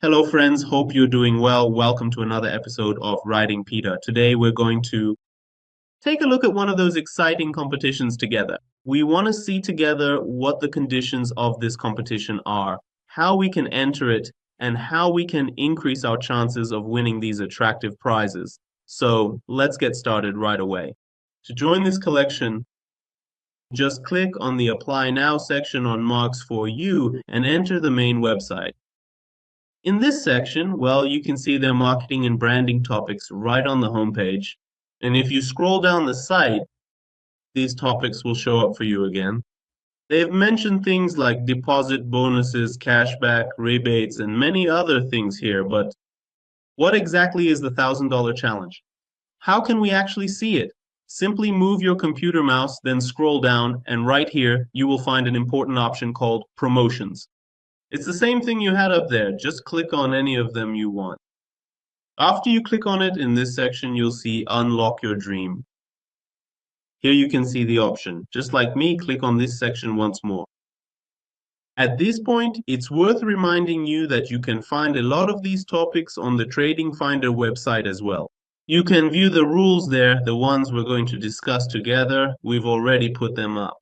Hello, friends. Hope you're doing well. Welcome to another episode of Riding Peter. Today, we're going to take a look at one of those exciting competitions together. We want to see together what the conditions of this competition are, how we can enter it, and how we can increase our chances of winning these attractive prizes. So, let's get started right away. To join this collection, just click on the Apply Now section on Markets4you and enter the main website. In this section, well, you can see their marketing and branding topics right on the homepage. And if you scroll down the site, these topics will show up for you again. They've mentioned things like deposit bonuses, cashback, rebates, and many other things here, but what exactly is the $1,000 challenge? How can we actually see it? Simply move your computer mouse, then scroll down, and right here you will find an important option called Promotions. It's the same thing you had up there. Just click on any of them you want. After you click on it in this section, you'll see Unlock Your Dream. Here you can see the option. Just like me, click on this section once more. At this point, it's worth reminding you that you can find a lot of these topics on the TradingFinder website as well. You can view the rules there, the ones we're going to discuss together. We've already put them up.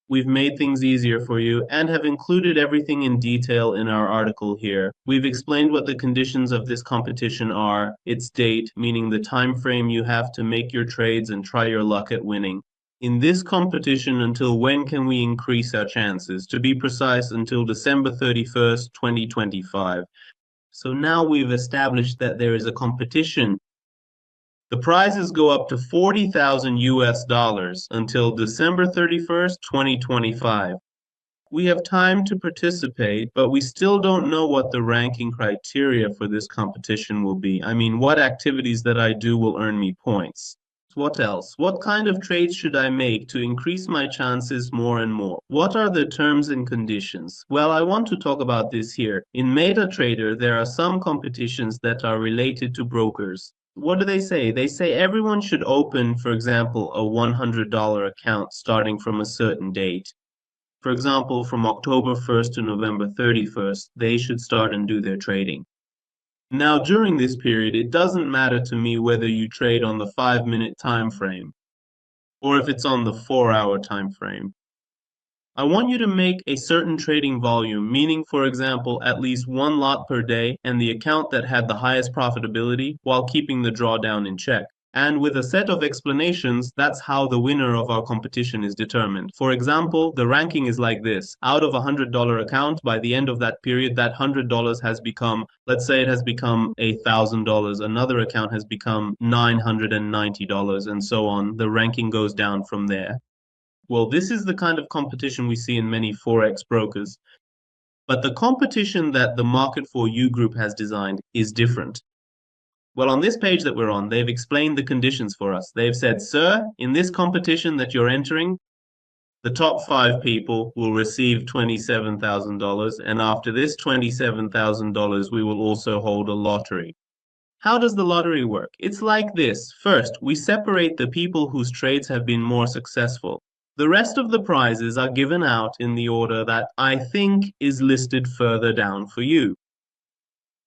We've made things easier for you and have included everything in detail in our article here. We've explained what the conditions of this competition are, its date, meaning the time frame you have to make your trades and try your luck at winning. In this competition, until when can we increase our chances? To be precise, until December 31st, 2025. So now we've established that there is a competition. The prizes go up to 40,000 US dollars until December 31st, 2025. We have time to participate, but we still don't know what the ranking criteria for this competition will be. I mean, what activities that I do will earn me points. What else? What kind of trades should I make to increase my chances more and more? What are the terms and conditions? Well, I want to talk about this here. In MetaTrader, there are some competitions that are related to brokers. What do they say? They say everyone should open, for example, a $100 account starting from a certain date. For example, from October 1st to November 31st, they should start and do their trading. Now, during this period, it doesn't matter to me whether you trade on the 5-minute time frame or if it's on the 4-hour time frame. I want you to make a certain trading volume, meaning, for example, at least one lot per day and the account that had the highest profitability while keeping the drawdown in check. And with a set of explanations, that's how the winner of our competition is determined. For example, the ranking is like this. Out of a $100 account, by the end of that period, that $100 has become, let's say it has become $1,000. Another account has become $990 and so on. The ranking goes down from there. Well, this is the kind of competition we see in many Forex brokers. But the competition that the Market4you group has designed is different. Well, on this page that we're on, they've explained the conditions for us. They've said, sir, in this competition that you're entering, the top 5 people will receive $27,000. And after this $27,000, we will also hold a lottery. How does the lottery work? It's like this. First, we separate the people whose trades have been more successful. The rest of the prizes are given out in the order that I think is listed further down for you.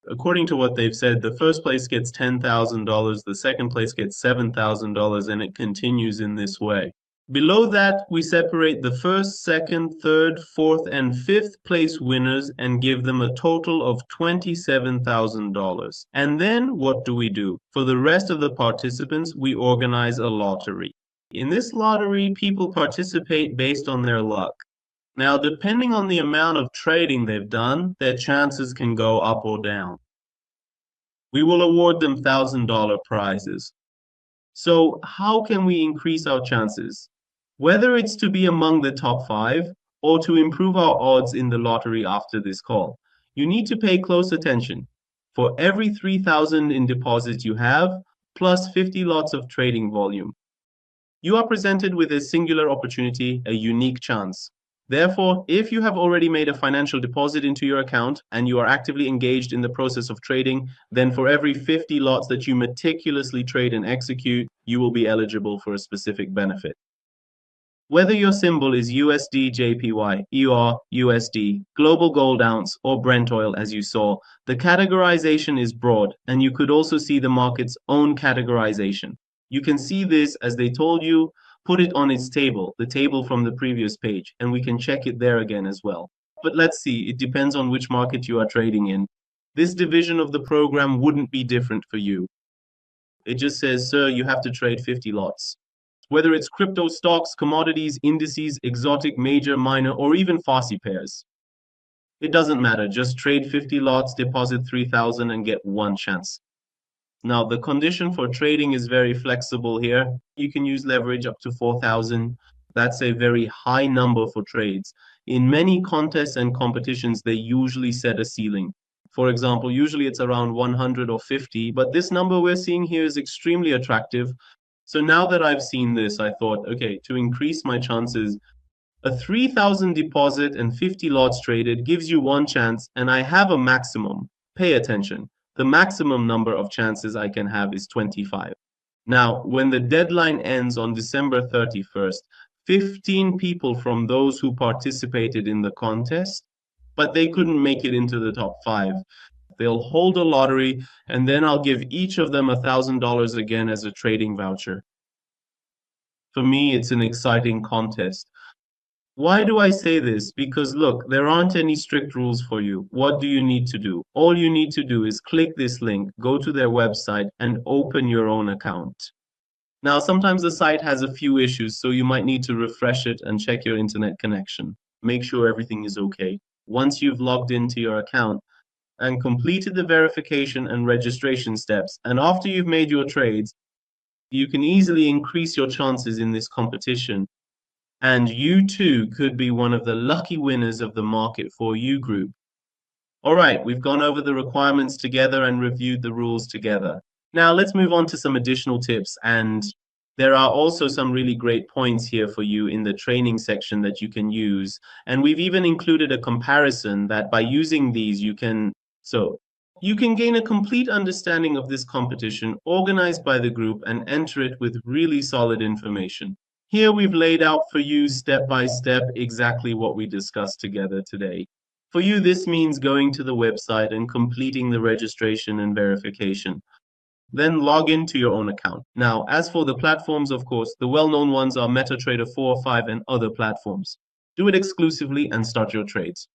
According to what they've said, the first place gets $10,000, the second place gets $7,000, and it continues in this way. Below that, we separate the first, second, third, fourth, and fifth place winners and give them a total of $27,000. And then what do? For the rest of the participants, we organize a lottery. In this lottery, people participate based on their luck. Now, depending on the amount of trading they've done, their chances can go up or down. We will award them $1,000 prizes. So, how can we increase our chances? Whether it's to be among the top 5 or to improve our odds in the lottery after this call, you need to pay close attention. For every 3,000 in deposits you have, plus 50 lots of trading volume, you are presented with a singular opportunity, a unique chance. Therefore, if you have already made a financial deposit into your account and you are actively engaged in the process of trading, then for every 50 lots that you meticulously trade and execute, you will be eligible for a specific benefit. Whether your symbol is USD JPY, EUR USD, global gold ounce, or Brent oil, as you saw, the categorization is broad, and you could also see the market's own categorization. You can see this as they told you, put it on its table, the table from the previous page, and we can check it there again as well. But let's see, it depends on which market you are trading in. This division of the program wouldn't be different for you. It just says, sir, you have to trade 50 lots. Whether it's crypto stocks, commodities, indices, exotic, major, minor, or even Farsi pairs. It doesn't matter. Just trade 50 lots, deposit 3,000 and get one chance. Now, the condition for trading is very flexible here. You can use leverage up to 4,000. That's a very high number for trades. In many contests and competitions, they usually set a ceiling. For example, usually it's around 100 or 50, but this number we're seeing here is extremely attractive. So now that I've seen this, I thought, okay, to increase my chances, a 3,000 deposit and 50 lots traded gives you one chance, and I have a maximum. Pay attention. The maximum number of chances I can have is 25. Now, when the deadline ends on December 31st, 15 people from those who participated in the contest, but they couldn't make it into the top 5. They'll hold a lottery, and then I'll give each of them $1,000 again as a trading voucher. For me, it's an exciting contest. Why do I say this? Because look, there aren't any strict rules for you. What do you need to do? All you need to do is click this link, go to their website, and open your own account. Now, sometimes the site has a few issues, so you might need to refresh it and check your internet connection. Make sure everything is okay. Once you've logged into your account and completed the verification and registration steps, and after you've made your trades, you can easily increase your chances in this competition. And you too could be one of the lucky winners of the Market4you group. All right, we've gone over the requirements together and reviewed the rules together. Now let's move on to some additional tips, and there are also some really great points here for you in the training section that you can use. And we've even included a comparison that by using these you can gain a complete understanding of this competition organized by the group and enter it with really solid information. Here we've laid out for you step by step exactly what we discussed together today. For you, this means going to the website and completing the registration and verification. Then log into your own account. Now, as for the platforms, of course, the well-known ones are MetaTrader 4 or 5 and other platforms. Do it exclusively and start your trades.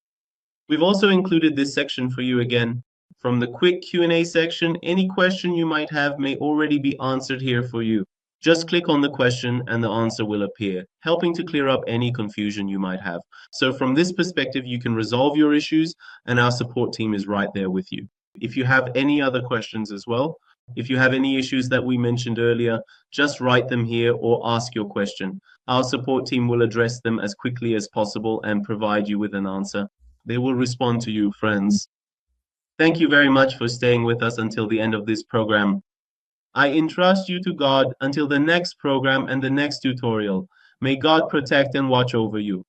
We've also included this section for you again. From the quick Q&A section, any question you might have may already be answered here for you. Just click on the question and the answer will appear, helping to clear up any confusion you might have. So from this perspective, you can resolve your issues and our support team is right there with you. If you have any other questions as well, if you have any issues that we mentioned earlier, just write them here or ask your question. Our support team will address them as quickly as possible and provide you with an answer. They will respond to you, friends. Thank you very much for staying with us until the end of this program. I entrust you to God until the next program and the next tutorial. May God protect and watch over you.